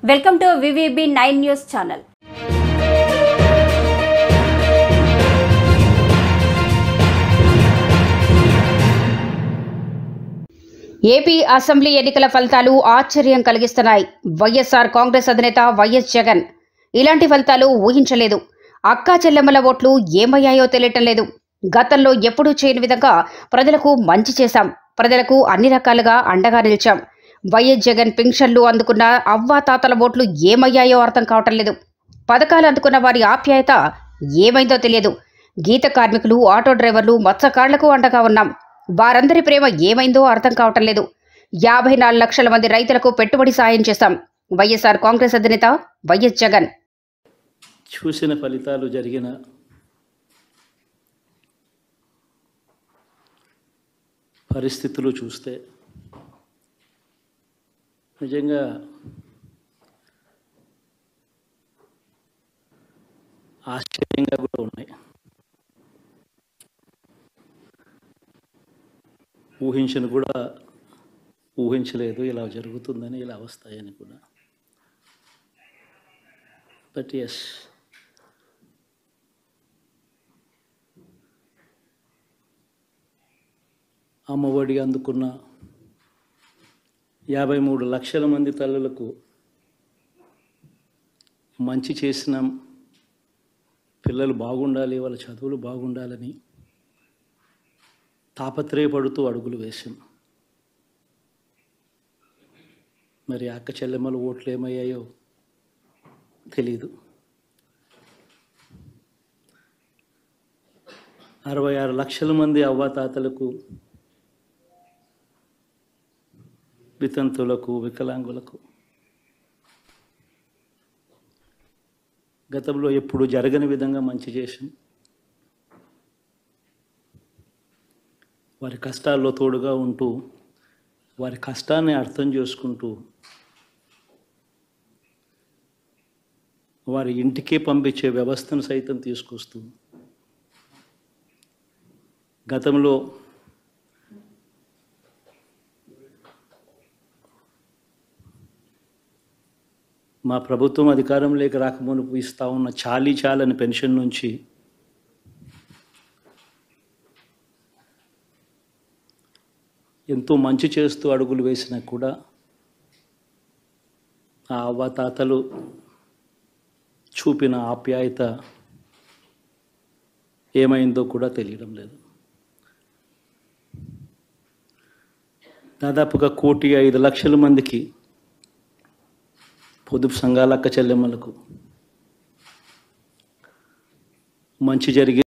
Welcome to VVB 9 news channel. AP assembly ఎన్నికల ఫలితాలు ఆశ్చర్యం కలిగిస్తున్నాయి. వైఎస్ఆర్ కాంగ్రెస్ అధినేత వైఎస్ జగన్ ఇలాంటి ఫలితాలు ఊహించలేదు. అక్కా చెల్లెమ్మల ఓట్లు ఏమయ్యాయో తెలియటం లేదు. గతంలో ఎప్పుడూ చేయని విధంగా ప్రజలకు మంచి చేశాం, ప్రజలకు అన్ని రకాలుగా అండగా నిలిచాం. వైఎస్ జగన్ పింఛన్లు అందుకున్న అవ్వాతాతల ఓట్లు ఏమయ్యాయో అర్థం కావటం లేదు. పథకాలు అందుకున్న వారి ఆప్యాయత ఏమైందో తెలియదు. గీత కార్మికులు, ఆటో డ్రైవర్లు, మత్స్యకారులకు అండగా ఉన్నాం. వారందరి ప్రేమ ఏమైందో అర్థం కావటం లేదు. 54 లక్షల మంది రైతులకు పెట్టుబడి సాయం చేశాం. వైఎస్ఆర్ కాంగ్రెస్ అధినేత వైఎస్ జగన్. చూసిన ఫలితాలు జరిగిన పరిస్థితులు చూస్తే నిజంగా ఆశ్చర్యంగా కూడా ఉన్నాయి. ఊహించలేదు ఇలా జరుగుతుందని, ఇలా వస్తాయని కూడా. బట్ ఎస్, అమ్మఒడి అందుకున్న 53 లక్షల మంది తల్లులకు మంచి చేసినాం. పిల్లలు బాగుండాలి, వాళ్ళ చదువులు బాగుండాలని తాపత్రయపడుతూ అడుగులు వేశాం. మరి అక్క చెల్లెమ్మల ఓట్లు ఏమయ్యాయో తెలీదు. 66 లక్షల మంది అవ్వాతాతలకు, వితంతులకు, వికలాంగులకు గతంలో ఎప్పుడు జరగని విధంగా మంచి చేశాం. వారి కష్టాల్లో తోడుగా ఉంటూ, వారి కష్టాన్ని అర్థం చేసుకుంటూ, వారి ఇంటికే పంపించే వ్యవస్థను సైతం తీసుకొస్తూ, గతంలో మా ప్రభుత్వం అధికారంలోకి రాకమునుపు ఇస్తూ ఉన్న చాలని పెన్షన్ నుంచి ఎంతో మంచి చేస్తూ అడుగులు వేసినా కూడా ఆ అవ్వాతాతలు చూపిన ఆప్యాయత ఏమైందో కూడా తెలియడం లేదు. దాదాపుగా 1,05,00,000 మందికి పొదుపు సంఘాల అక్క చెల్లెమ్మలకు మంచి జరిగి